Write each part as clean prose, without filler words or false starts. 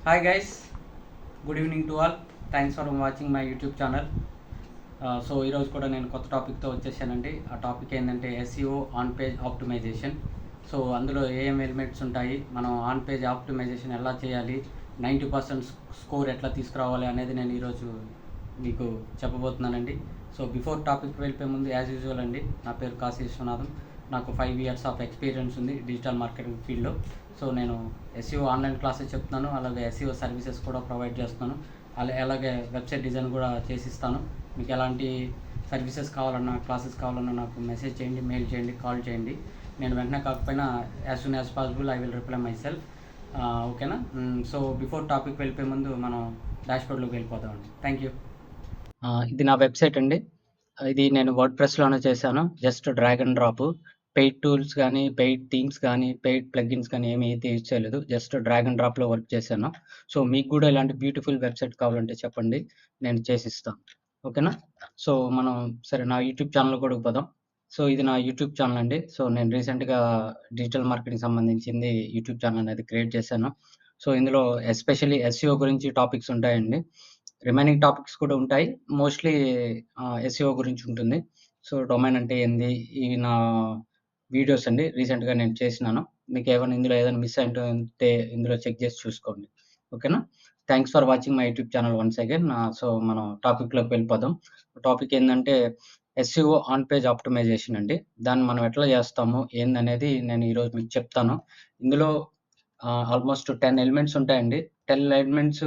Hi guys, good evening to all. Thanks for watching my YouTube channel. So ఈరోజు కూడా నేను కొత్త టాపిక్తో వచ్చేసానండి. ఆ టాపిక్ ఏంటంటే SEO on page optimisation. So అందులో ఏం ఎలిమెంట్స్ ఉంటాయి, మనం ఆన్ పేజ్ ఆప్టిమైజేషన్ ఎలా చేయాలి, 90% స్కోర్ ఎట్లా తీసుకురావాలి అనేది నేను ఈరోజు మీకు చెప్పబోతున్నానండి. సో బిఫోర్ టాపిక్ వెళ్ళిపోయే ముందు యాజ్ యూజువల్ అండి, నా పేరు కాశీ విశ్వనాథం. నాకు 5 years ఆఫ్ ఎక్స్పీరియన్స్ ఉంది డిజిటల్ మార్కెటింగ్ ఫీల్డ్లో. సో నేను ఎస్ఈఓ ఆన్లైన్ క్లాసెస్ చెప్తున్నాను, అలాగే ఎస్ఈఓ సర్వీసెస్ కూడా ప్రొవైడ్ చేస్తున్నాను. అలాగే వెబ్సైట్ డిజైన్ కూడా చేసిస్తాను. మీకు ఎలాంటి సర్వీసెస్ కావాలన్నా, క్లాసెస్ కావాలన్నా నాకు మెసేజ్ చేయండి, మెయిల్ చేయండి, కాల్ చేయండి. నేను వెంటనే కాకపోయినా as soon as possible I will reply my self. ఓకేనా? సో బిఫోర్ టాపిక్ వెళ్ళిపోయే ముందు మనం డాష్బోర్డ్లోకి వెళ్ళిపోతామండి. Thank you. ఇది నా వెబ్సైట్ అండి. ఇది నేను వర్డ్ ప్రెస్లోనే చేశాను. Just drag and drop. Paid tools కానీ, పెయిడ్ థీమ్స్ కానీ, పెయిడ్ ప్లగిన్స్ కానీ ఏమి అయితే యూజ్ చేయలేదు. జస్ట్ డ్రాగ్ అండ్ డ్రాప్లో వర్క్ చేశాను. సో మీకు కూడా ఇలాంటి బ్యూటిఫుల్ వెబ్సైట్ కావాలంటే చెప్పండి, నేను చేసిస్తాను. ఓకేనా? సో మనం సరే నా యూట్యూబ్ ఛానల్ కూడా పోదాం. సో ఇది నా యూట్యూబ్ ఛానల్ అండి. సో నేను రీసెంట్గా డిజిటల్ మార్కెటింగ్ సంబంధించింది యూట్యూబ్ ఛానల్ అనేది క్రియేట్ చేశాను. సో ఇందులో ఎస్పెషల్లీ ఎస్ఈఓ గురించి టాపిక్స్ ఉంటాయండి. రిమైనింగ్ టాపిక్స్ కూడా ఉంటాయి. మోస్ట్‌లీ ఎస్ఈఓ గురించి ఉంటుంది. సో, డొమైన్ అంటే ఏంది? ఇవి నా వీడియోస్ అండి. రీసెంట్‌గా నేను చేసినాను. మీకేమైనా ఇందులో ఏదైనా మిస్ అయింటుంటే ఇందులో చెక్ చేసి చూసుకోండి. ఓకేనా? Thanks for watching my YouTube channel once again. So, మనం టాపిక్‌లోకి వెళ్ళిపోదాం. టాపిక్ ఏందంటే ఎస్ఈఓ ఆన్ పేజ్ ఆప్టిమైజేషన్ అండి. దాన్ని మనం ఎట్లా చేస్తాము? ఏందనేది నేను ఈరోజు మీకు చెప్తాను. ఇందులో ఆల్మోస్ట్ 10 ఎలిమెంట్స్ ఉంటాయండి. 10 ఎలిమెంట్స్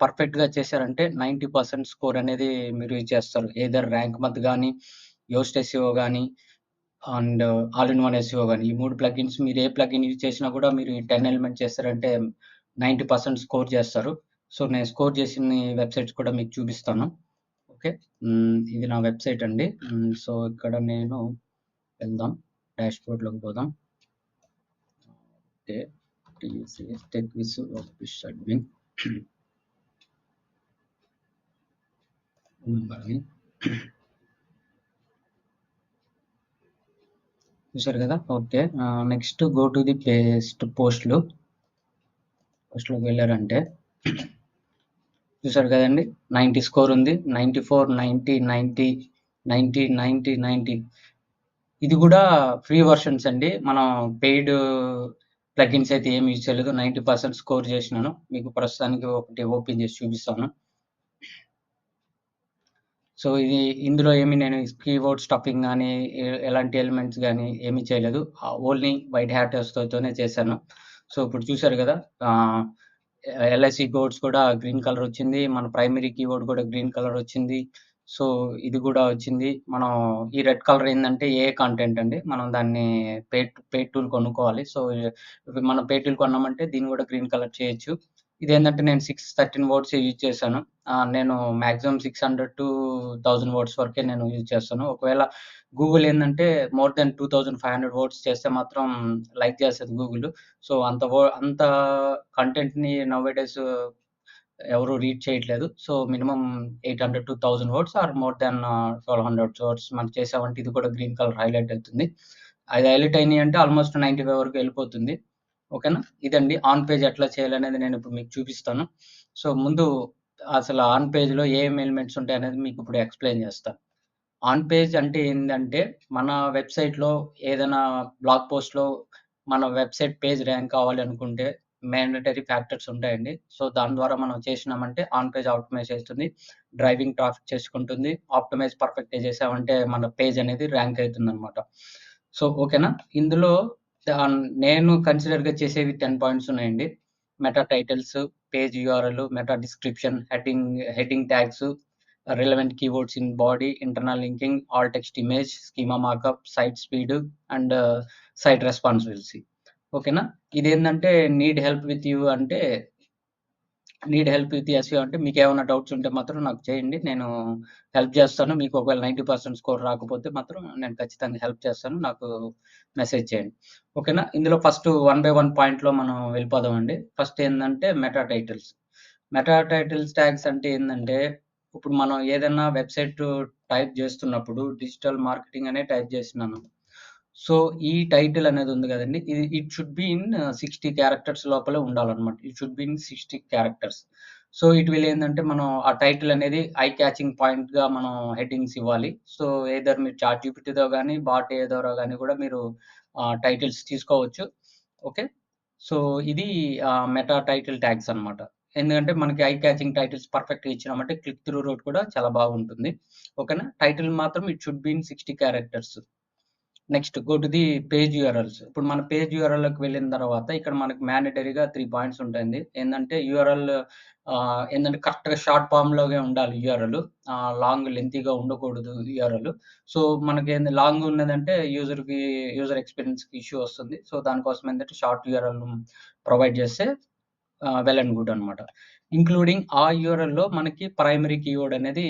పర్ఫెక్ట్‌గా చేశారంటే 90% స్కోర్ అనేది మీరు ఇచ్చేస్తారు. ఎయిదర్ ర్యాంక్ మత్ గాని, యోస్ట్ ఎస్ఈఓ గాని and all in one SEO గాని. ఈ 3 ప్లగిన్స్ మీరు ఏ ప్లగిన్ యూజ్ చేసినా కూడా మీరు ఈ 10 ఎలిమెంట్స్ చేశారంటే 90% స్కోర్ చేస్తారు. సో, నేను స్కోర్ చేసిన వెబ్‌సైట్స్ కూడా మీకు చూపిస్తాను. ఓకే. ఇది నా వెబ్‌సైట్ అండి. సో, ఇక్కడ నేను వెళ్దాం. డాష్‌బోర్డ్‌లోకి పోదాం. Okay. TCS tech wiz office admin. Mumbai. చూసారు కదా? Okay. Next go to the పోస్ట్‌లోకి వెళ్ళారంటే చూసారు కదండీ! 90 స్కోర్ ఉంది. 94, 90, 90, 90, 90, 90. ఇది కూడా ఫ్రీ వర్షన్స్ అండి. మనం పెయిడ్ ప్లగిన్స్ అయితే ఏమి యూజ్ చేయలేదు. 90% స్కోర్ చేసినాను. మీకు ప్రస్తుతానికి ఒకటి ఓపెన్ చేసి చూపిస్తాను. సో, ఇందులో నేను కీబోర్డ్ స్టఫింగ్ గాని, ఎలాంటి ఎలిమెంట్స్ గాని ఏమి చేయలేదు. ఓన్లీ వైట్ హ్యాటర్స్‌తోనే చేశాను. సో, ఇప్పుడు చూసారు కదా! ఆహ్, ఎల్ఐసి కోడ్స్ కూడా గ్రీన్ కలర్ వచ్చింది. మన ప్రైమరీ కీవర్డ్ కూడా గ్రీన్ కలర్ వచ్చింది. సో, ఇది కూడా వచ్చింది. మనం ఈ రెడ్ కలర్ ఏందంటే ఏఐ కంటెంట్ అండి. మనం దాన్ని పెయిడ్ టూల్ కొనుక్కోవాలి. సో, మనం పెయిడ్ టూల్ కొన్నామంటే దీన్ని కూడా గ్రీన్ కలర్ చేయొచ్చు. ఇదేంటంటే నేను 613 వర్డ్స్ యూజ్ చేశాను. నేను మాక్సిమం 600-1000 వర్డ్స్ వరకే నేను యూజ్ చేస్తాను. ఒకవేళ గూగుల్ ఏందంటే మోర్ దెన్ 2500 వర్డ్స్ చేస్తే మాత్రం లైక్ చేస్తది గూగుల్. సో, అంత కంటెంట్‌ని నౌ ఎ డేస్ ఎవరు రీడ్ చేయట్లేదు. So, minimum 800-1000 words or more than 1200 words మనం చేసామంటే ఇది కూడా గ్రీన్ కలర్ హైలైట్ అవుతుంది. అది హైలైట్ అయినాయంటే ఆల్మోస్ట్ 95 వరకు వెళ్ళిపోతుంది. ఓకేనా? ఇదండి ఆన్ పేజ్ ఎట్లా చేయాలనేది నేను ఇప్పుడు మీకు చూపిస్తాను. సో, ముందు అసలు ఆన్ పేజ్‌లో ఏమేం ఎలిమెంట్స్ ఉంటాయనేది మీకు ఇప్పుడు ఎక్స్‌ప్లెయిన్ చేస్తాను. ఆన్ పేజ్ అంటే ఏందంటే, మన వెబ్‌సైట్‌లో ఏదైనా బ్లాగ్ పోస్ట్‌లో మన వెబ్‌సైట్ పేజ్ ర్యాంక్ కావాలి అనుకుంటే మ్యాండేటరీ ఫ్యాక్టర్స్ ఉంటాయండి. సో, దాని ద్వారా మనం చేసినామంటే ఆన్ పేజ్ ఆప్టిమైజ్ చేస్తుంది. డ్రైవింగ్ ట్రాఫిక్ చేసుకుంటుంది. ఆప్టిమైజ్ పర్ఫెక్ట్‌గా చేసామంటే మన పేజ్ అనేది ర్యాంక్ అయితుందనమాట. సో, ఓకేనా? ఇందులో నేను కన్సిడర్‌గా చేసేవి 10 పాయింట్స్ ఉన్నాయండి. Meta titles, page URL, meta description, heading tags, relevant keywords in body, internal linking, alt text image, schema markup, site speed and site responsibility. ఓకేనా? ఇదేందంటే నీడ్ హెల్ప్ విత్ ఎస్ఈఓ అంటే మీకేమైనా doubts ఉంటే మాత్రం నాకు చేయండి. నేను హెల్ప్ చేస్తాను. మీకు ఒకవేళ 90% స్కోర్ రాకపోతే మాత్రం నేను ఖచ్చితంగా హెల్ప్ చేస్తాను. నాకు మెసేజ్ చేయండి. ఓకేనా? ఇందులో ఫస్ట్ వన్ బై వన్ పాయింట్‌లో మనం వెళ్ళిపోదామండి. ఫస్ట్ ఏందంటే మెటా టైటిల్స్ ట్యాగ్స్ అంటే ఏందంటే, ఇప్పుడు మనం ఏదైనా వెబ్‌సైట్ టైప్ చేస్తున్నప్పుడు డిజిటల్ మార్కెటింగ్ అనే టైప్ చేస్తున్నాను. సో, ఈ టైటిల్ అనేది ఉంది గదండీ! It should be in 60 characters లోపలే ఉండాలనమాట. It should be in 60 characters. So, it will ఏందంటే మనం ఆ టైటిల్ అనేది ఐ క్యాచింగ్ పాయింట్‌గా మనం హెడ్డింగ్స్ ఇవ్వాలి. సో, ఎయిదర్ మీరు చాట్‌జీపీటీతో గాని, బాట్ ఏ ద్వారా గాని గూడా మీరు టైటిల్స్ తీసుకోవచ్చు. ఓకే. సో, ఇది మెటా టైటిల్ ట్యాగ్స్ అనమాట. ఎందుకంటే మనకి ఐ క్యాచింగ్ టైటిల్స్ పర్ఫెక్ట్‌గా ఇచ్చినామంటే క్లిక్ త్రూ రేట్ కూడా చాలా బాగుంటుంది. ఓకేనా? టైటిల్ మాత్రం it should be in 60 characters. Next go to the page URLs. ఇప్పుడు మన పేజ్ యూఆర్ఎల్‌లోకి వెళ్ళిన తర్వాత ఇక్కడ మనకు మ్యాండేటరీగా 3 పాయింట్స్ ఉంటాయండి. ఏందంటే యూఆర్ఎల్ ఏందంటే కరెక్ట్‌గా షార్ట్ ఫార్మ్‌లోగే ఉండాలి యూఆర్ఎల్. లాంగ్ లెంతీగా ఉండకూడదు యూఆర్ఎల్. సో, మనకేంది లాంగ్ ఉన్నదంటే యూజర్ ఎక్స్‌పీరియన్స్‌కి ఇష్యూ వస్తుంది. సో, దానికోసం ఏందంటే షార్ట్ యూఆర్ఎల్ ప్రొవైడ్ చేస్తే వెల్ అండ్ గుడ్ అనమాట. ఇంక్లూడింగ్ ఆ యూఆర్ఎల్‌లో మనకి ప్రైమరీ కీవర్డ్ అనేది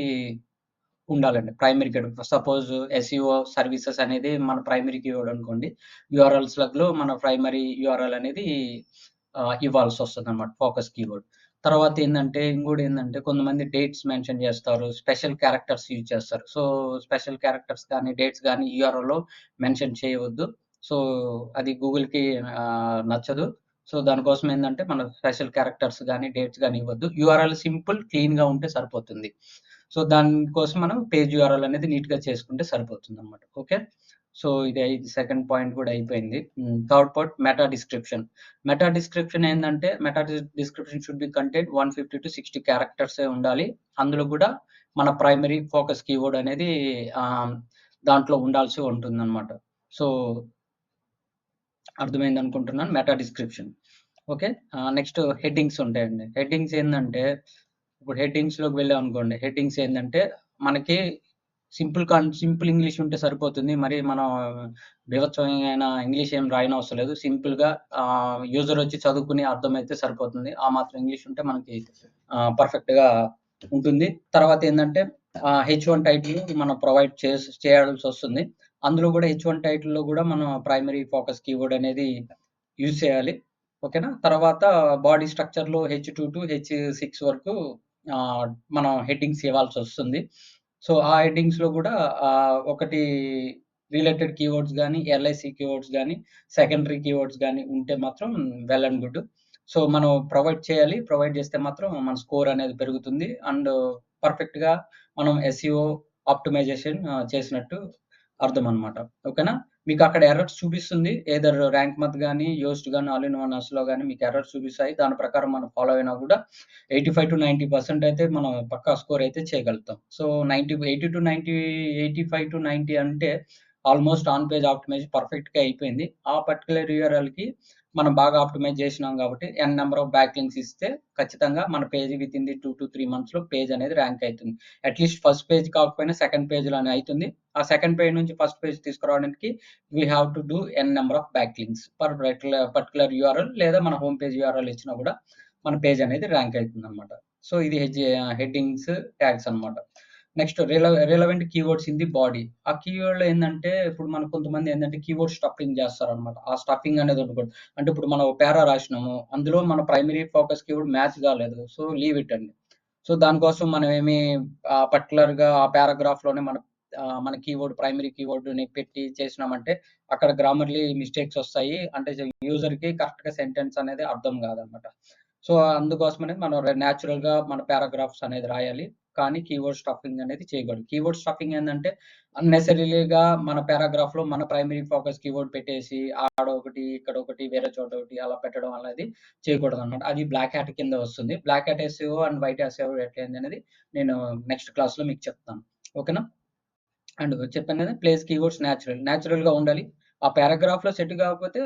ఉండాలండి. Primary keyword. Suppose SEO services అనేది మన ప్రైమరీ కీవర్డ్ అనుకోండి. యూఆర్ఎల్స్‌లో మన ప్రైమరీ యూఆర్ఎల్ అనేది ఇవ్వాల్సొస్తదనమాట ఫోకస్ కీవర్డ్. తర్వాతేందంటే, ఇంకోటేందంటే కొంతమంది డేట్స్ మెన్షన్ జేస్తారు. స్పెషల్ క్యారెక్టర్స్ యూజ్ చేస్తారు. సో, స్పెషల్ క్యారెక్టర్స్ గానీ, డేట్స్ గానీ యూఆర్ఎల్‌లో మెన్షన్ చేయవద్దు. సో, అది గూగుల్‌కి నచ్చదు. సో, దానికోసం ఏందంటే, మనం స్పెషల్ క్యారెక్టర్స్ గానీ, డేట్స్ గానీ ఇవ్వద్దు. యూఆర్ఎల్ సింపుల్, క్లీన్‌గా ఉంటే సరిపోతుంది. సో, దానికోసం మనం పేజ్ యూఆర్ఎల్ అనేది నీట్‌గా చేసుకుంటే సరిపోతుందనమాట. ఓకే. సో, సెకండ్ పాయింట్ గూడా అయిపోయింది. Third point meta description. Meta description ఏందంటే, డిస్క్రిప్షన్ షుడ్ బి కంటైన్ 150-60 క్యారెక్టర్సే ఉండాలి. అందులో గూడా మన ప్రైమరీ ఫోకస్ కీవర్డ్ అనేది ఆహ్, దాంట్లో ఉండాల్సి ఉంటుందనమాట. సో, అర్థమైందనుకుంటున్నాను meta description. Okay. Next headings ఉంటాయండి. హెడ్డింగ్స్ ఏందంటే, ఇప్పుడు హెడ్డింగ్స్‌లోకి వెళ్ళామనుకోండి. హెడ్డింగ్స్ ఏందంటే, మనకి సింపుల్ ఇంగ్లీష్ ఉంటే సరిపోతుంది. మరి మనం బీభత్సమైన ఇంగ్లీష్ ఏం రాయనవసరం లేదు. సింపుల్‌గా యూజర్ వచ్చి చదువుకుని అర్థమైతే సరిపోతుంది. ఆ మాత్రం ఇంగ్లీష్ ఉంటే మనకి పర్ఫెక్ట్‌గా ఉంటుంది. తర్వాతేందంటే హెచ్1 టైటిల్ మనం ప్రొవైడ్ చేయాల్సొస్తుంది. అందులో గూడా హెచ్1 టైటిల్‌లో గూడా మనం ప్రైమరీ ఫోకస్ కీవర్డ్ అనేది యూజ్ చేయాలి. ఓకేనా? తర్వాత బాడీ స్ట్రక్చర్‌లో హెచ్6 వరకు ఆహ్, మనం హెడ్డింగ్స్ ఇవ్వాల్సొస్తుంది. సో, ఆ హెడ్డింగ్స్‌లో గూడా ఒకటి రిలేటెడ్ కీవర్డ్స్ గాని, ఎల్ఐసి కీవర్డ్స్ గాని, సెకండరీ కీవర్డ్స్ గాని ఉంటే మాత్రం వెల్ అండ్ గుడ్. సో, మనం ప్రొవైడ్ చేయాలి. ప్రొవైడ్ చేస్తే మాత్రం మన స్కోర్ అనేది పెరుగుతుంది. అండ్ పర్ఫెక్ట్‌గా మనం ఎస్‌ఈఓ ఆప్టిమైజేషన్ చేసినట్టు అర్థమనమాట. ఓకేనా? మీకక్కడ ఎర్రర్స్ చూపిస్తుంది. ఎయిదర్ ర్యాంక్ మత్ గాని, యోస్ట్ గాని, ఆల్ ఇన్ వన్ అస్‌లో గాని మీకు ఎర్రర్స్ చూపిస్తాయి. దాని ప్రకారం మనం ఫాలో అయినా గూడా 85-90% అయితే మనం పక్కా స్కోర్ అయితే చేయగలుగుతాం. సో, 80-90 85-90 అంటే ఆల్‌మోస్ట్ ఆన్ పేజ్ ఆప్టిమైజ్ పర్ఫెక్ట్‌గా అయిపోయింది. ఆ పర్టిక్యులర్ యూఆర్ఎల్‌కి మనం బాగా ఆప్టిమైజ్ చేసినాం కాబట్టి ఎన్ నంబర్ ఆఫ్ బ్యాక్‌లింక్స్ ఇస్తే ఖచ్చితంగా మన పేజ్ వితిన్ ది 2-3 మంత్స్‌లో పేజ్ అనేది ర్యాంక్ అయితుంది. అట్‌లీస్ట్ ఫస్ట్ పేజ్ కాకపోయినా సెకండ్ పేజ్‌లోనే అయితుంది. ఆ సెకండ్ పేజ్ నుంచి ఫస్ట్ పేజ్ తీసుకురావడానికి we have to do n number of backlinks for particular URL లేదా మన హోమ్ పేజ్ యూఆర్ఎల్ ఇచ్చినా గూడా మన పేజ్ అనేది ర్యాంక్ అయితుందనమాట. సో, ఇది హెడ్డింగ్స్, ట్యాగ్స్ అనమాట. Next relevant keywords in the body. ఆ కీవర్డ్‌లో ఏందంటే, ఇప్పుడు మనకు కొంతమంది ఏందంటే కీవర్డ్ స్టఫింగ్ జేస్తారనమాట. ఆ స్టఫింగ్ అనేది ఉండకూడదు. అంటే ఇప్పుడు మనం ఒక పారా రాసినాము. అందులో మన ప్రైమరీ ఫోకస్ కీవర్డ్ మ్యాచ్ కాలేదు. సో, లీవ్ ఇట్ అండి. సో, దానికోసం మనమేమి పర్టిక్యులర్‌గా ఆ పారాగ్రాఫ్‌లోనే మన ప్రైమరీ కీవర్డ్‌ని పెట్టి చేసినామంటే, అక్కడ గ్రామర్‌లీ మిస్టేక్స్ ఒస్తాయి. అంటే యూజర్‌కి కరెక్ట్‌గా సెంటెన్స్ అనేది అర్థం గాదనమాట. సో, అందుకోసమనే మనం నేచురల్‌గా మన పారాగ్రాఫ్స్ అనేది రాయాలి. కానీ కీవర్డ్ స్టఫింగ్ అనేది చేయకూడదు. కీవర్డ్ స్టఫింగ్ ఏందంటే, అన్నెసెరీలీగా మన పారాగ్రాఫ్‌లో మన ప్రైమరీ ఫోకస్ కీవర్డ్ పెట్టేసి, ఆడొకటి, ఇక్కడొకటి, వేరే చోటొకటి అలా పెట్టడం అనేది చేయకూడదనమాట. అది బ్లాక్ హ్యాట్ కింద వస్తుంది. Black hat SEO and white SEO ఎట్లయిందనేది నేను నెక్స్ట్ క్లాస్‌లో మీకు చెప్తాను. ఓకేనా? అండ్ చెప్పాను కదా! ప్లేస్ కీవర్డ్స్ నేచురల్‌గా ఉండాలి. ఆ పారాగ్రాఫ్‌లో సెట్ కాకపోతే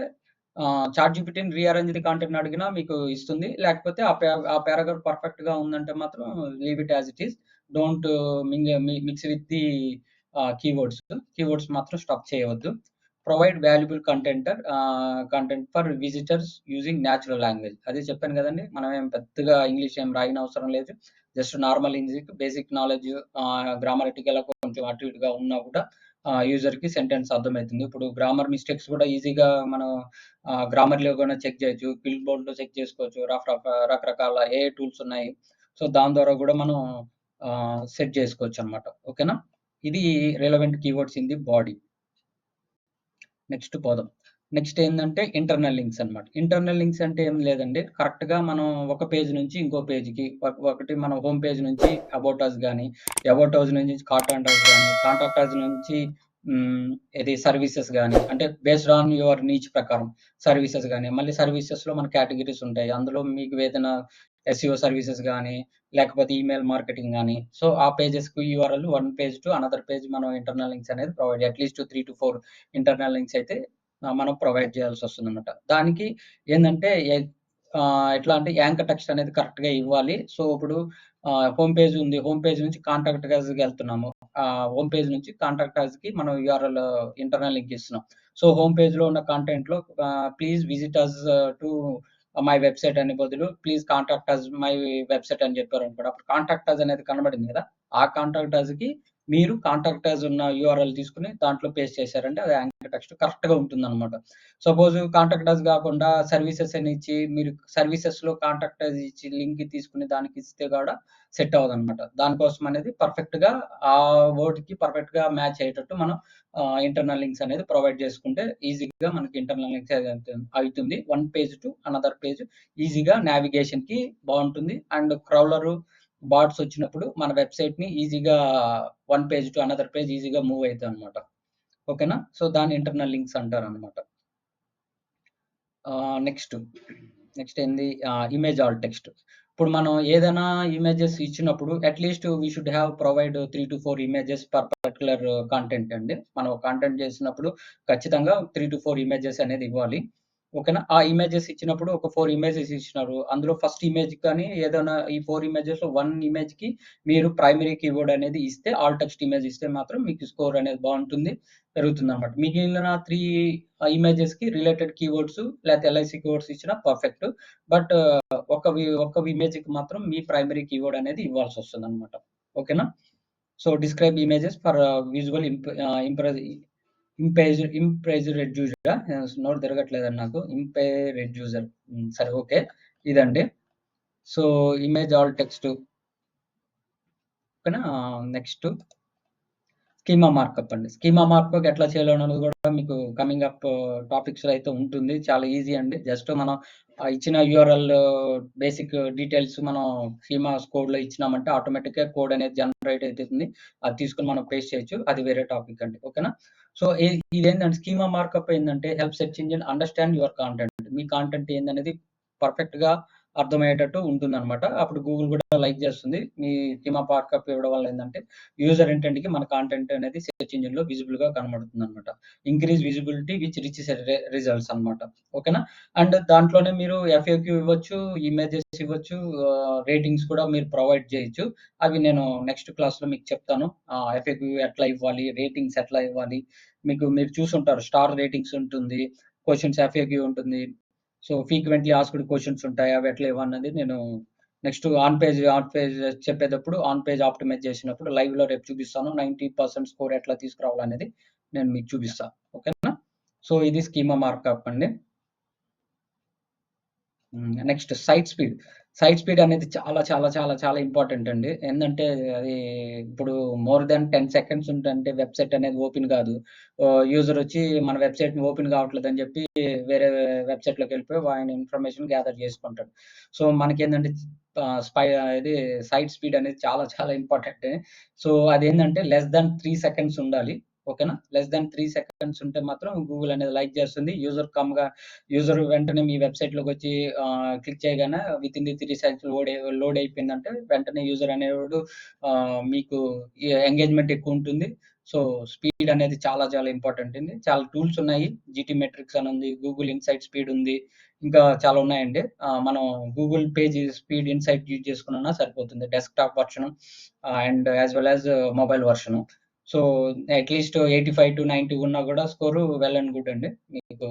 చాట్‌జీపీటీని రీఅరేంజ్ ది కంటెంట్‌ని అడిగినా మీకు ఇస్తుంది. లేకపోతే ఆ పారాగ్రాఫ్ పర్ఫెక్ట్‌గా ఉందంటే మాత్రం leave it as it is. Don't mix with the keywords. Keywords మాత్రం స్టఫ్ చేయవద్దు. Provide valuable content for visitors using natural language. అదే చెప్పాను కదండీ! మనం ఏం పెద్దగా ఇంగ్లీష్ ఏం రాయనవసరం లేదు. జస్ట్ నార్మల్ బేసిక్ నాలెడ్జ్ గ్రామటికల్‌గా కొంచెం అటు ఇటుగా ఉన్నా కూడా యూజర్‌కి సెంటెన్స్ అర్థమైతుంది. ఇప్పుడు గ్రామర్ మిస్టేక్స్ కూడా ఈజీగా మనం గ్రామర్‌లో కూడా చెక్ చేయొచ్చు. క్విల్ బోర్డ్‌లో చెక్ చేసుకోవచ్చు. రకరకాల ఏఐ టూల్స్ ఉన్నాయి. సో, దాని ద్వారా కూడా మనం సెట్ చేసుకోవచ్చనమాట. ఓకేనా? ఇది relevant keywords in the body. Next పోదాం. నెక్స్ట్ ఏందంటే ఇంటర్నల్ లింక్స్ అన్నమాట. ఇంటర్నల్ లింక్స్ అంటే ఏం లేదండి. కరెక్ట్‌గా మనం ఒక పేజ్ నుంచి ఇంకో పేజ్‌కి ఒకటి మన హోమ్ పేజ్ నుంచి అబౌట్ అస్ గాని, అబౌట్ అస్ నుంచి కాంటాక్ట్ అస్ గాని, కాంటాక్ట్ అస్ నుంచి హ్మ్. ఇది సర్వీసెస్ గాని, అంటే బేస్డ్ ఆన్ యువర్ నీచ్ ప్రకారం సర్వీసెస్ గాని, మళ్ళీ సర్వీసెస్‌లో మన కేటగరీస్ ఉంటాయి. అందులో మీకు ఏదైనా ఎస్‌ఈఓ సర్వీసెస్ గాని, లేకపోతే ఈమెయిల్ మార్కెటింగ్ గాని, సో, ఆ పేజెస్‌కి URL one page to another page మనం ఇంటర్నల్ లింక్స్ అనేది ప్రొవైడ్ అట్‌లీస్ట్ 3-4 ఇంటర్నల్ లింక్స్ అయితే మనం ప్రొవైడ్ చేయాల్సొస్తుందనమాట. దానికి ఏందంటే ఎట్లా అంటే యాంకర్ టెక్స్ట్ అనేది కరెక్ట్‌గా ఇవ్వాలి. సో, ఇప్పుడు హోమ్ పేజ్ ఉంది. హోమ్ పేజ్ నుంచి కాంటాక్ట్ అస్‌కెళ్తున్నాము. హోమ్ పేజ్ నుంచి కాంటాక్ట్ అస్‌కి మనం యూఆర్ఎల్ ఇంటర్నల్ లింక్ ఇస్తున్నాం. సో, హోమ్ పేజ్‌లో ఉన్న కంటెంట్‌లో please visit us to my website అనే బదులు please contact us my website అని చెప్పారనుకోండి. అప్పుడు కాంటాక్ట్ అస్ అనేది కనబడింది కదా! ఆ కాంటాక్ట్ అస్‌కి మీరు కాంటాక్ట్ అస్ ఉన్న యూఆర్ఎల్ తీసుకొని దాంట్లో పేస్ట్ చేశారంటే అది యాంకర్ టెక్స్ట్ కరెక్ట్‌గా ఉంటుందనమాట. సపోజ్ కాంటాక్ట్ అస్ గాకుండా సర్వీసెస్ అని ఇచ్చి మీరు సర్వీసెస్‌లో కాంటాక్ట్ అస్ ఇచ్చి లింక్ తీసుకొని దానికి ఇస్తే కూడా సెట్ అవ్వదనమాట. దానికోసం అనేది పర్ఫెక్ట్‌గా ఆ వర్డ్‌కి పర్ఫెక్ట్‌గా మ్యాచ్ అయ్యేటట్టు మనం ఇంటర్నల్ లింక్స్ అనేది ప్రొవైడ్ చేసుకుంటే ఈజీగా మనకి ఇంటర్నల్ లింక్స్ అయితుంది. One page to another page ఈజీగా నావిగేషన్‌కి బావుంటుంది. అండ్ క్రౌలరు, బాట్స్ వచ్చినప్పుడు మన వెబ్‌సైట్‌ని ఈజీగా one page to another page ఈజీగా మూవ్ అయిద్దనమాట. ఓకేనా? సో, దాన్ని ఇంటర్నల్ లింక్స్ అంటారనమాట. నెక్స్ట్, నెక్స్ట్ ఏంది ఇమేజ్ ఆల్ట్ టెక్స్ట్. ఇప్పుడు మనం ఏదైనా ఇమేజెస్ ఇచ్చినప్పుడు at least we should have provide 3-4 images per particular content అండి. మనం కంటెంట్ చేసినప్పుడు ఖచ్చితంగా 3-4 ఇమేజెస్ అనేది ఇవ్వాలి. ఓకేనా? ఆ ఇమేజెస్ ఇచ్చినప్పుడు ఒక 4 ఇమేజెస్ ఇచ్చినారు. అందులో ఫస్ట్ ఇమేజ్ కానీ ఏదైనా ఈ 4 ఇమేజెస్‌లో 1 ఇమేజ్‌కి మీరు ప్రైమరీ కీవర్డ్ అనేది ఇస్తే ఆల్ టెక్స్ట్ ఇమేజ్ ఇస్తే మాత్రం మీకు స్కోర్ అనేది బావుంటుంది, పెరుగుతుందనమాట. మిగిలిన 3 ఇమేజెస్‌కి రిలేటెడ్ కీవర్డ్స్ లేతే ఎల్ఐసి కీవర్డ్స్ ఇచ్చినా పర్ఫెక్ట్. బట్ ఒక ఇమేజ్‌కి మాత్రం మీ ప్రైమరీ కీవర్డ్ అనేది ఇవ్వాల్సొస్తుందనమాట. ఓకేనా? So, describe images for visual impress రెడ్యూస్డా నోరు తిరగట్లేదండి నాకు. రెడ్యూసర్ సరే ఓకే. ఇదండి. సో, ఇమేజ్ ఆల్ టెక్స్ట్ ఓకేనా? నెక్స్ట్ స్కీమా మార్కప్ అండి. స్కీమా మార్కప్ ఎట్లా చేయాలో అన్నది కూడా మీకు కమింగ్ అప్ టాపిక్స్‌లో అయితే ఉంటుంది. చాలా ఈజీ అండి. జస్ట్ మనం ఇచ్చిన యూఆర్ఎల్ బేసిక్ డీటెయిల్స్ మనం స్కీమాస్ కోడ్‌లో ఇచ్చినామంటే ఆటోమేటిక్‌గా కోడ్ అనేది జనరేట్ అయితుంది. అది తీసుకొని మనం పేస్ట్ చేయొచ్చు. అది వేరే టాపిక్ అండి. ఓకేనా? సో, ఇదేంటంటే స్కీమా మార్కప్ ఏందంటే help search engine understand your content. Me content ఏందనేది పర్ఫెక్ట్‌గా అర్థమయ్యేటట్టు ఉంటుందనమాట. అప్పుడు గూగుల్ కూడా లైక్ చేస్తుంది. మీ స్కీమా మార్కప్ ఇవ్వడం వల్ల ఏందంటే యూజర్ ఇంటెంట్‌కి మన కంటెంట్ అనేది సెర్చ్ ఇంజిన్‌లో విజిబుల్‌గా కనబడుతుందనమాట. Increase visibility which riches results అనమాట. ఓకేనా? అండ్ దాంట్లోనే మీరు ఎఫ్ఏక్యూ ఇవ్వచ్చు, ఇమేజెస్ ఇవ్వచ్చు, రేటింగ్స్ కూడా మీరు ప్రొవైడ్ చేయొచ్చు. అవి నేను నెక్స్ట్ క్లాస్‌లో మీకు చెప్తాను. ఎఫ్ఏక్యూ ఎట్లా ఇవ్వాలి, రేటింగ్స్ ఎట్లా ఇవ్వాలి. మీరు చూసుంటారు స్టార్ రేటింగ్స్ ఉంటుంది. క్వెషన్స్ ఎఫ్ఏక్యూ ఉంటుంది. సో, ఫ్రీక్వెంట్‌లీ ఆస్క్డ్ క్వెషన్స్ ఉంటాయి. అవి ఎట్లా ఇవ్వన్నది నేను నెక్స్ట్ ఆన్ పేజ్ చెప్పేటప్పుడు ఆన్ పేజ్ ఆప్టిమైజ్ చేసినప్పుడు లైవ్‌లో రేపు చూపిస్తాను. 90% స్కోర్ ఎట్లా తీసుకురావాలనేది నేను మీకు చూపిస్తా. ఓకేనా? సో, ఇది స్కీమా మార్కప్ అండి. Next site speed. Site speed అనేది చాలా, చాలా, చాలా, చాలా ఇంపార్టెంట్ అండి. ఏందంటే అది ఇప్పుడు మోర్ థాన్ 10 సెకండ్స్ ఉంటంటే వెబ్‌సైట్ అనేది ఓపెన్ కాదు. యూజర్ వచ్చి మన వెబ్‌సైట్‌ని ఓపెన్ కావట్లేదని చెప్పి వేరే వెబ్‌సైట్‌లోకెళ్ళిపోయి ఆయన ఇన్ఫర్మేషన్ గ్యాదర్ చేసుకుంటాడు. సో, మనకేందంటే ఇది సైట్ స్పీడ్ అనేది చాలా, చాలా ఇంపార్టెంట్. సో, అదేందంటే లెస్ థాన్ 3 సెకండ్స్ ఉండాలి. ఓకేనా? లెస్ థాన్ 3 సెకండ్స్ ఉంటే మాత్రం గూగుల్ అనేది లైక్ చేస్తుంది. యూజర్ వెంటనే మీ వెబ్‌సైట్‌లోకొచ్చి క్లిక్ చేయగానే వితిన్ ది 3 సెకండ్స్ లోడ్ అయిపోయిందంటే వెంటనే యూజర్ అనేవాడు మీకు ఎంగేజ్‌మెంట్ ఎక్కువుంటుంది. సో, స్పీడ్ అనేది చాలా చాలా ఇంపార్టెంట్ అండి. చాలా టూల్స్ ఉన్నాయి. జీటీ మెట్రిక్స్ అని ఉంది. గూగుల్ ఇన్‌సైట్ స్పీడ్ ఉంది. ఇంకా చాలా ఉన్నాయండి. మనం Google page speed insight use చేసుకున్నా సరిపోతుంది. Desktop version and as well as mobile version. So, at least 85-90 ఉన్నా గూడా స్కోరు వెల్ అండ్ గుడ్ అండి. మీకు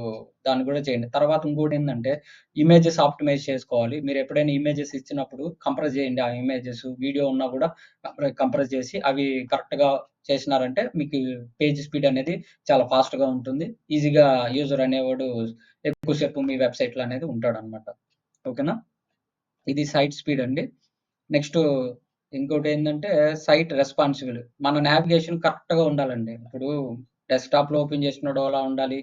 దాన్ని గూడా చేయండి. తర్వాత ఇంకోటేందంటే ఇమేజెస్ ఆప్టిమైజ్ చేసుకోవాలి. మీరెప్పుడైనా ఇమేజెస్ ఇచ్చినప్పుడు కంప్రెస్ చేయండి ఆ ఇమేజెస్. వీడియో ఉన్నా గూడా కంప్రెస్ చేసి అవి కరెక్ట్‌గా చేసినారంటే మీకు పేజ్ స్పీడ్ అనేది చాలా ఫాస్ట్‌గా ఉంటుంది. ఈజీగా యూజర్ అనేవాడు ఎక్కువ సేపు మీ వెబ్‌సైట్‌లో అనేది ఉంటాడనమాట. ఓకేనా? ఇది సైట్ స్పీడ్ అండి. నెక్స్టు ఇంకోటేందంటే సైట్ రెస్పాన్సిబుల్. మన నావిగేషన్ కరెక్ట్‌గా ఉండాలండి. ఇప్పుడు డెస్క్‌టాప్‌లో ఓపెన్ చేసినప్పుడు ఎలా ఉండాలి,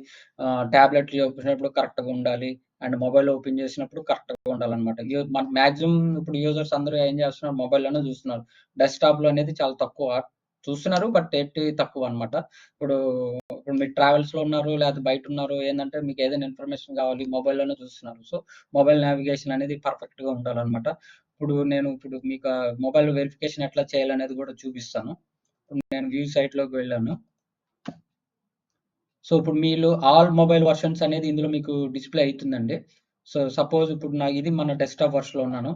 టాబ్లెట్‌లో ఓపెన్ చేసినప్పుడు కరెక్ట్‌గా ఉండాలి. అండ్ మొబైల్ ఓపెన్ చేసినప్పుడు కరెక్ట్‌గా ఉండాలనమాట. మన మాక్సిమం ఇప్పుడు యూజర్స్ అందరూ ఏం చేస్తున్నారు, మొబైల్‌లోనే చూస్తున్నారు. డెస్క్‌టాప్‌లో అనేది చాలా తక్కువ. చూస్తున్నారు బట్ తక్కువనమాట. ఇప్పుడు ఇప్పుడు మీరు ట్రావెల్స్‌లో ఉన్నారు, లేకపోతే బయటున్నారు. ఏందంటే మీకు ఏదైనా ఇన్ఫర్మేషన్ కావాలి మొబైల్‌లోనే చూస్తున్నారు. సో, మొబైల్ నావిగేషన్ అనేది పర్ఫెక్ట్‌గా ఉండాలనమాట. ఇప్పుడు మీకు మొబైల్ వెరిఫికేషన్ ఎట్లా చేయాలనేది కూడా చూపిస్తాను. ఇప్పుడు నేను వ్యూ సైట్‌లోకి వెళ్ళాను. సో, ఇప్పుడు మీలో ఆల్ మొబైల్ వెర్షన్స్ అనేది ఇందులో మీకు డిస్‌ప్లే అయితుందండి. సో, సపోజ్ ఇప్పుడు ఇది మన డెస్క్‌టాప్ వెర్షన్‌లో ఉన్నాను.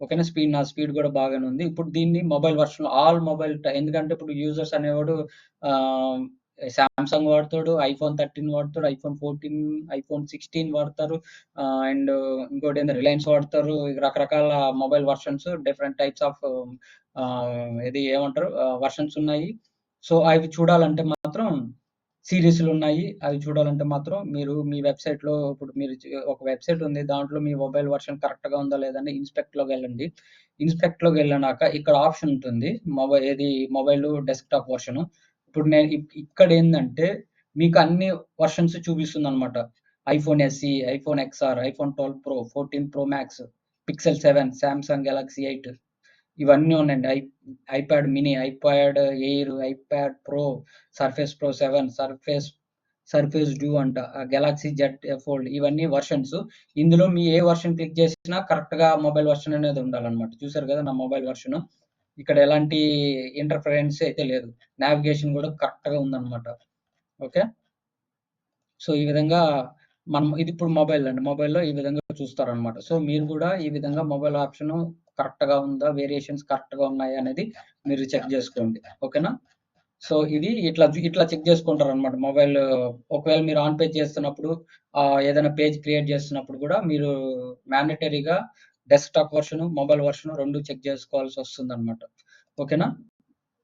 ఓకేనా. నా స్పీడ్ గూడా బాగానే ఉంది. ఇప్పుడు దీన్ని మొబైల్ వెర్షన్‌లో ఆల్ మొబైల్ ఎందుకంటే ఇప్పుడు యూజర్స్ అనేవాడు ఆహ్, సామ్‌సంగ్ వాడతాడు, ఐఫోన్ 13 వాడతాడు, ఐఫోన్ 14, ఐఫోన్ 16 వాడతారు. అండ్ ఇంకోటేంది రిలయన్స్ వాడతారు. రకరకాల mobile versions different types of ఇది ఏమంటారు వెర్షన్స్ ఉన్నాయి. సో, అవి చూడాలంటే మాత్రం సీరీస్‌లున్నాయి. అవి చూడాలంటే మాత్రం మీరు మీ వెబ్‌సైట్‌లో ఇప్పుడు మీరు ఒక వెబ్‌సైట్ ఉంది. దాంట్లో మీ మొబైల్ వెర్షన్ కరెక్ట్‌గా ఉందా లేదా అని ఇన్స్‌పెక్ట్‌లోకెళ్ళండి. ఇన్స్‌పెక్ట్‌లోకెళ్ళినాక ఇక్కడ ఆప్షన్ ఉంటుంది. Mobile desktop version. ఇప్పుడు నేను ఇక్కడేందంటే మీకు అన్ని వెర్షన్స్ చూపిస్తుందనమాట. IPhone SE, iPhone XR, iPhone 12 Pro, 14 Pro Max, Pixel 7, Samsung Galaxy 8 ఇవన్నీ ఉన్నాయండి. IPad Mini, iPad Air, iPad Pro, Surface Pro 7, Surface Duo అంట, గెలాక్సీ జెడ్ ఫోల్డ్ ఇవన్నీ వెర్షన్స్. ఇందులో మీ ఏ వెర్షన్ క్లిక్ చేసినా కరెక్ట్‌గా మొబైల్ వెర్షన్ అనేది ఉండాలనమాట. చూసారు కదా! నా మొబైల్ వెర్షను. ఇక్కడ ఎలాంటి ఇంటర్ఫరెన్స్ అయితే లేదు. నావిగేషన్ కూడా కరెక్ట్‌గా ఉందనమాట. ఓకే. సో, ఈ విధంగా ఇది ఇప్పుడు మొబైల్ అండి. మొబైల్‌లో ఈ విధంగా చూస్తారనమాట. సో, మీరు గూడా ఈ విధంగా మొబైల్ ఆప్షను కరెక్ట్‌గా ఉందా? వేరియేషన్స్ కరెక్ట్‌గా ఉన్నాయా? అనేది మీరు చెక్ జేసుకోండి. ఓకేనా? సో, ఇది ఇట్లా చెక్ జేసుకుంటారనమాట. ఒకవేళ మీరు ఆన్ పేజ్ చేస్తున్నప్పుడు ఏదైనా పేజ్ క్రియేట్ చేస్తున్నప్పుడు గూడా మీరు మ్యాండేటరీగా desktop version, mobile version 2 check జేసుకోవాల్సొస్తుందనమాట. ఓకేనా?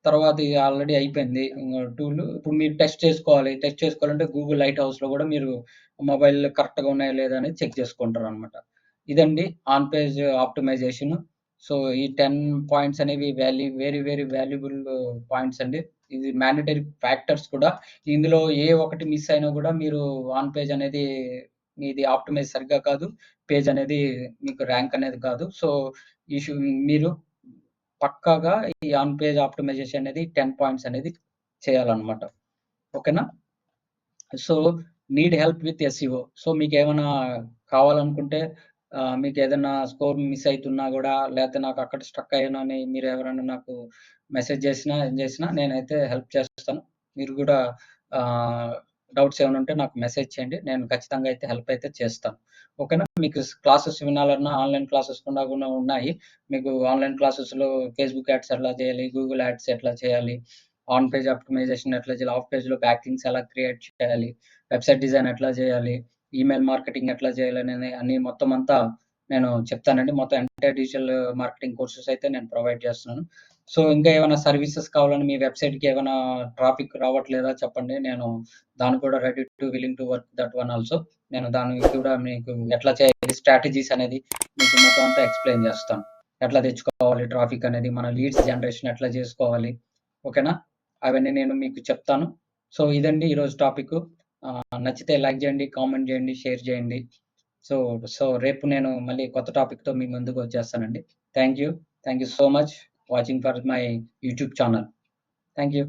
తర్వాత ఇది ఆల్రెడీ అయిపోయింది. టూలు ఇప్పుడు మీరు టెస్ట్ చేసుకోవాలి. టెస్ట్ చేసుకోవాలంటే గూగుల్ లైట్ హౌస్‌లో గూడా మీరు మొబైల్ కరెక్ట్‌గా ఉన్నాయా లేదా అనేది చెక్ చేసుకుంటారనమాట. ఇదండి ఆన్ పేజ్ ఆప్టిమైజేషన్. సో, ఈ 10 పాయింట్స్ అనేవి వెరీ వెరీ వాల్యుబుల్ పాయింట్స్ అండి. ఇది మ్యాండేటరీ ఫ్యాక్టర్స్ కూడా. ఇందులో ఏ ఒక్కటి మిస్ అయినా గూడా మీరు ఆన్ పేజ్ అనేది మీది ఆప్టిమైజ్ సరిగ్గా కాదు. పేజ్ అనేది మీకు ర్యాంక్ అనేది కాదు. సో, ఈ షు మీరు పక్కాగా ఈ ఆన్ పేజ్ ఆప్టిమైజేషన్ అనేది 10 పాయింట్స్ అనేది చేయాలన్నమాట. ఓకేనా? So, need help with SEO. So, మీకేమైనా కావాలనుకుంటే మీకేదన్నా స్కోర్ మిస్ అయితున్నా గూడా లేతే నాకక్కడ స్ట్రక్ అయ్యానని మీరెవరైనా నాకు మెసేజ్ జేసినా, ఏం జేసినా నేనైతే హెల్ప్ చేస్తాను. మీరు గూడా డౌట్స్ ఏమైనా ఉంటే నాకు మెసేజ్ చేయండి. నేను ఖచ్చితంగా అయితే హెల్ప్ అయితే చేస్తాను. ఓకేనా? మీకు క్లాసెస్ వినాలన్నా ఆన్‌లైన్ క్లాసెస్ కూడా ఉన్నాయి. మీకు ఆన్‌లైన్ క్లాసెస్‌లో ఫేస్‌బుక్ యాడ్స్ ఎట్లా చేయాలి? గూగుల్ యాడ్స్ ఎట్లా చేయాలి? ఆన్ పేజ్ ఆప్టిమైజేషన్ ఎట్లా చేయాలి? ఆఫ్ పేజ్‌లో బ్యాక్‌లింక్స్ ఎలా క్రియేట్ చేయాలి? వెబ్‌సైట్ డిజైన్ ఎట్లా చేయాలి? ఈమెయిల్ మార్కెటింగ్ ఎట్లా చేయాలనేది అన్నీ మొత్తం అంతా నేను చెప్తానండి. మొత్తం ఎంటైర్ డిజిటల్ మార్కెటింగ్ కోర్సెస్ అయితే నేను ప్రొవైడ్ చేస్తున్నాను. సో, ఇంకా ఏమైనా సర్వీసెస్ కావాలని మీ వెబ్‌సైట్‌కి ఏమైనా ట్రాఫిక్ రావట్లేదా చెప్పండి. నేను దానికి కూడా ready to willing to work that one also. నేను దానికి కూడా మీకు ఎట్లా చేయాలి స్ట్రాటజీస్ అనేది మీకు మొత్తం అంతా ఎక్స్‌ప్లెయిన్ చేస్తాను. ఎట్లా తెచ్చుకోవాలి ట్రాఫిక్ అనేది, మన లీడ్స్ జనరేషన్ ఎట్లా చేసుకోవాలి. ఓకేనా? అవన్నీ నేను మీకు చెప్తాను. సో, ఇదండి ఈరోజు టాపిక్కు. నచ్చితే లైక్ చేయండి, కామెంట్ చేయండి, షేర్ చేయండి. సో, రేపు నేను మళ్ళీ కొత్త టాపిక్‌తో మీ ముందుకు వచ్చేస్తానండి. Thank you. Thank you so much watching for my YouTube channel. Thank you.